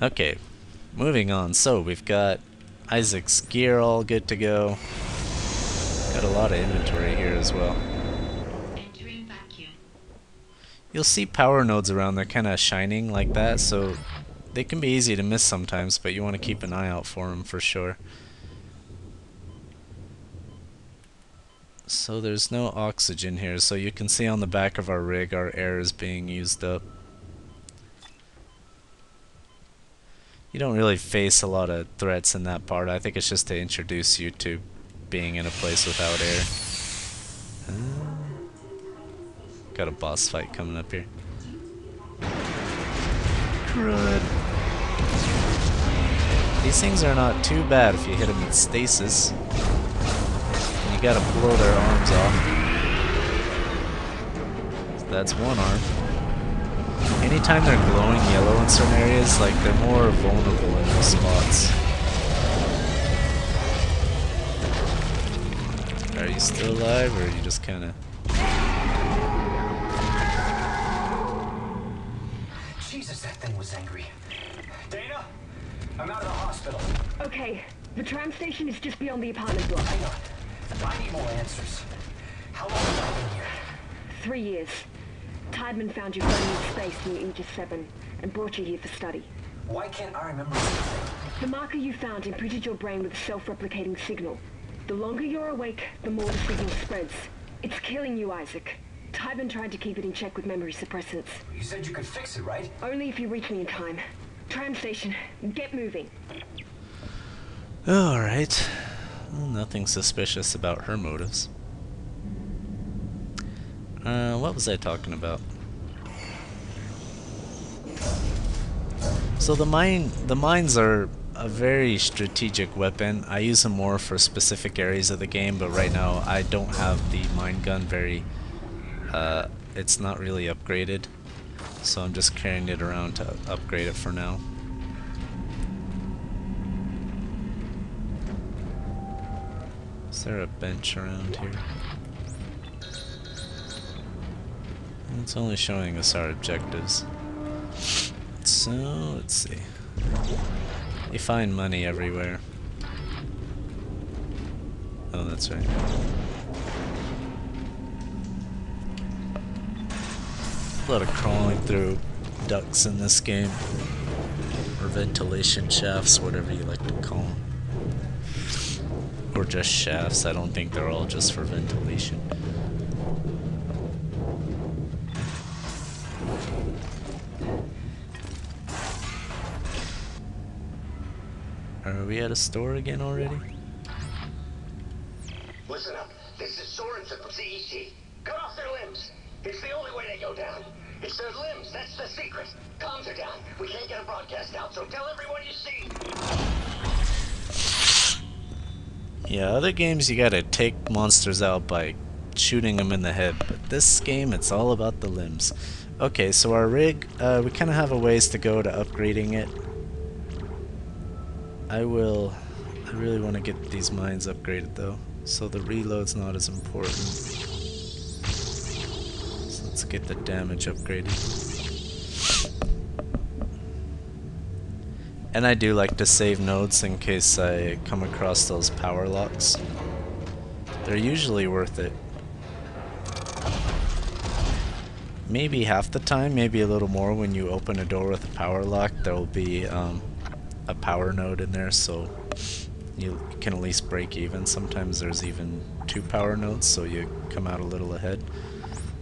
Okay, moving on. So we've got Isaac's gear all good to go. Got a lot of inventory here as well. Entering vacuum. You'll see power nodes around, they're kind of shining like that, so they can be easy to miss sometimes, but you want to keep an eye out for them for sure. So there's no oxygen here, so you can see on the back of our rig our air is being used up. You don't really face a lot of threats in that part. I think it's just to introduce you to being in a place without air. Got a boss fight coming up here. Crud. These things are not too bad if you hit them with stasis. And you gotta blow their arms off. So that's one arm. Anytime they're glowing yellow in certain areas, like they're more vulnerable in those spots. Are you still alive, or are you just kinda... Jesus, that thing was angry. Dana, I'm out of the hospital. Okay, the tram station is just beyond the apartment block. Hang on. I need more answers. How long have I been here? 3 years. Tiedmann found you floating in space near Aegis 7 and brought you here for study. Why can't I remember anything? The marker you found imprinted your brain with a self-replicating signal. The longer you're awake, the more the signal spreads. It's killing you, Isaac. Tiedmann tried to keep it in check with memory suppressants. You said you could fix it, right? Only if you reach me in time. Tram station, get moving. Alright. Well, nothing suspicious about her motives. What was I talking about? So the mines are a very strategic weapon. I use them more for specific areas of the game, but right now I don't have the mine gun very... it's not really upgraded, so I'm just carrying it around to upgrade it for now. Is there a bench around here? It's only showing us our objectives. So, let's see. You find money everywhere. Oh, that's right. A lot of crawling through ducts in this game. Or ventilation shafts, whatever you like to call them. Or just shafts. I don't think they're all just for ventilation. Are we at a store again already? Listen up. This is Sorensen from CEC. Cut off their limbs. It's the only way they go down. It's their limbs. That's the secret. Comms are down. We can't get a broadcast out, so tell everyone you see. Yeah, other games you gotta take monsters out by shooting them in the head, but this game it's all about the limbs. Okay, so our rig, we kind of have a ways to go to upgrading it. I really want to get these mines upgraded though, so the reload's not as important. So let's get the damage upgraded. And I do like to save nodes in case I come across those power locks. They're usually worth it. Maybe half the time, maybe a little more when you open a door with a power lock, there will be a power node in there, so you can at least break even. Sometimes there's even 2 power nodes, so you come out a little ahead.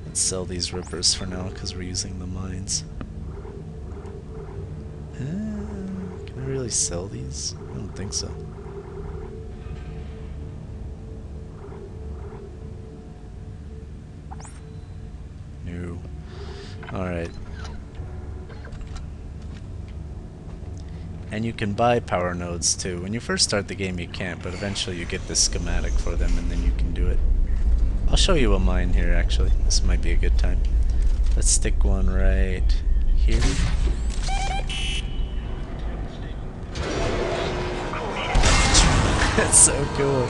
Let's sell these rippers for now because we're using the mines. Can I really sell these? I don't think so. No. Alright. And you can buy power nodes too. When you first start the game you can't, but eventually you get this schematic for them and then you can do it. I'll show you a mine here actually. This might be a good time. Let's stick one right here. That's so cool.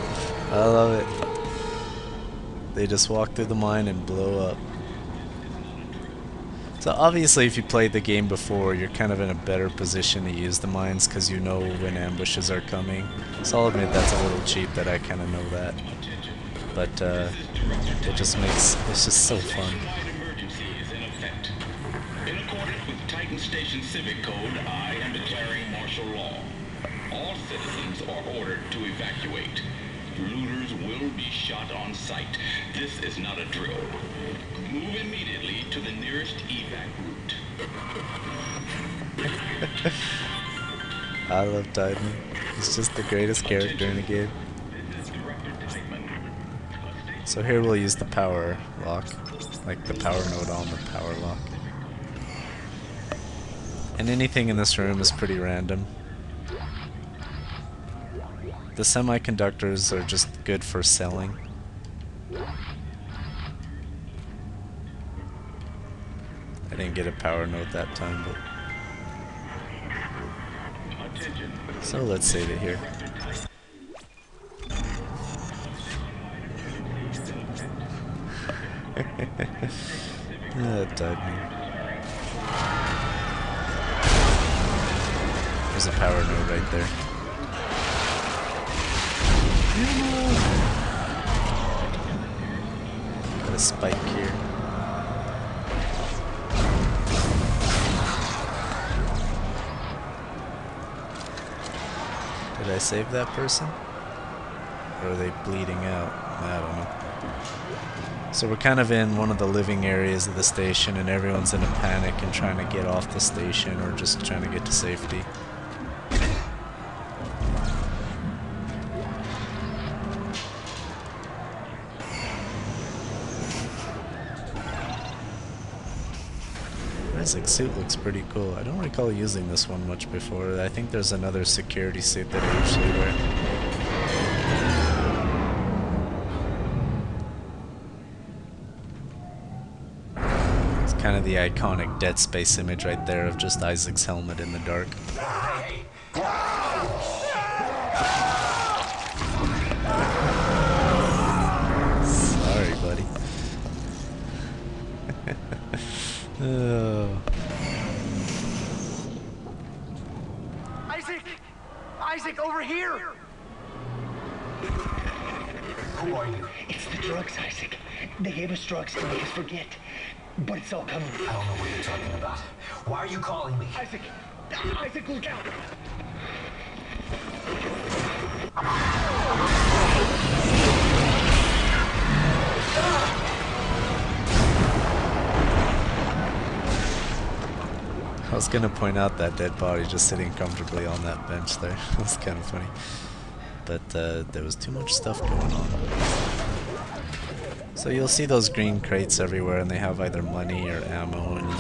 I love it. They just walk through the mine and blow up. So obviously if you played the game before, you're kind of in a better position to use the mines because you know when ambushes are coming. So I'll admit that's a little cheap that I kind of know that. But it just makes, it's just so fun. Emergency is in effect. In accordance with Titan Station Civic Code, I am declaring martial law. All citizens are ordered to evacuate. Looters will be shot on sight. This is not a drill. Move immediately to the nearest evac route. I love Tiedmann. He's just the greatest character in the game. This is Director Tiedmann. So here we'll use the power lock, like the power node on the power lock. And anything in this room is pretty random. The semiconductors are just good for selling. I didn't get a power node that time, but... So let's save it here. That died me. There's a power node right there. Got a spike here. Did I save that person? Or are they bleeding out? I don't know. So we're kind of in one of the living areas of the station and everyone's in a panic and trying to get off the station or just trying to get to safety. Isaac's suit looks pretty cool. I don't recall using this one much before. I think there's another security suit that I usually wear. It's kind of the iconic Dead Space image right there of just Isaac's helmet in the dark. Sorry, buddy. Oh. Isaac! Isaac, over here! Who are you? It's the drugs, Isaac. They gave us drugs to make us forget. But it's all coming. I don't know what you're talking about. Why are you calling me? Isaac! Isaac, look out! I was gonna point out that dead body just sitting comfortably on that bench there. That's kind of funny. But there was too much stuff going on. So you'll see those green crates everywhere and they have either money or ammo in them.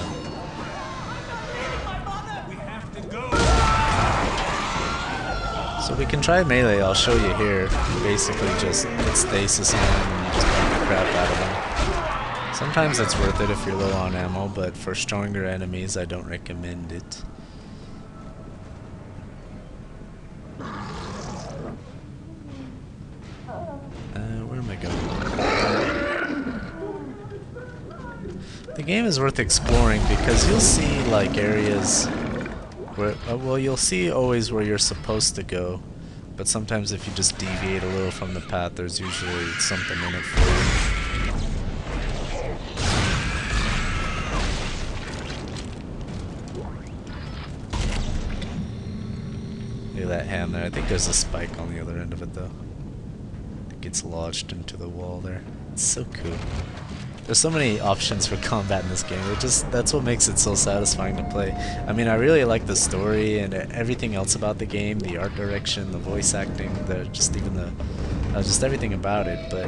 So we can try melee, I'll show you here. You basically just put stasis on them and you just beat the crap out of them. Sometimes it's worth it if you're low on ammo, but for stronger enemies I don't recommend it. Where am I going? The game is worth exploring because you'll see like areas where, well, you'll see always where you're supposed to go, but sometimes if you just deviate a little from the path, there's usually something in it for you. Look at that hand there. I think there's a spike on the other end of it though. It gets lodged into the wall there. It's so cool. There's so many options for combat in this game. That's what makes it so satisfying to play. I mean, I really like the story and everything else about the game, the art direction, the voice acting, just everything about it, but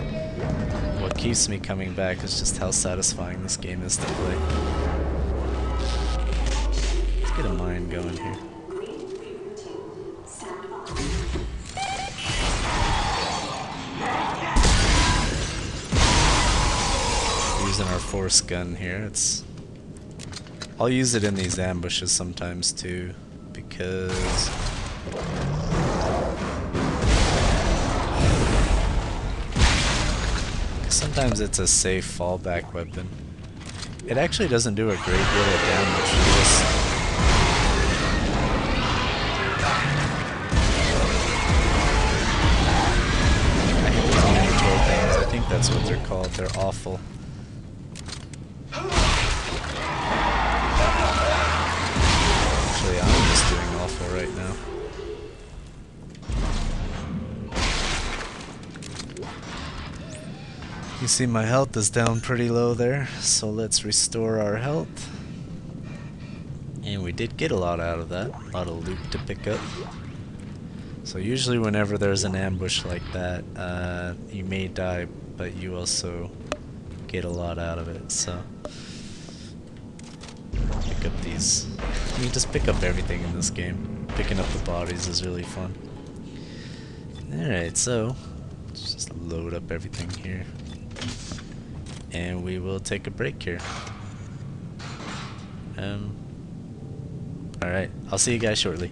what keeps me coming back is just how satisfying this game is to play. Let's get a mine going here. Using our force gun here. I'll use it in these ambushes sometimes too, because sometimes it's a safe fallback weapon. It actually doesn't do a great deal of damage. You just I hate these minotaur things. I think that's what they're called. They're awful. Actually, I'm just doing awful right now. You see my health is down pretty low there, so let's restore our health. And we did get a lot out of that, a lot of loot to pick up. So usually whenever there's an ambush like that, you may die, but you also get a lot out of it, so... Pick up these. You can just pick up everything in this game. Picking up the bodies is really fun. Alright, so... let's just load up everything here. And we will take a break here. Alright, I'll see you guys shortly.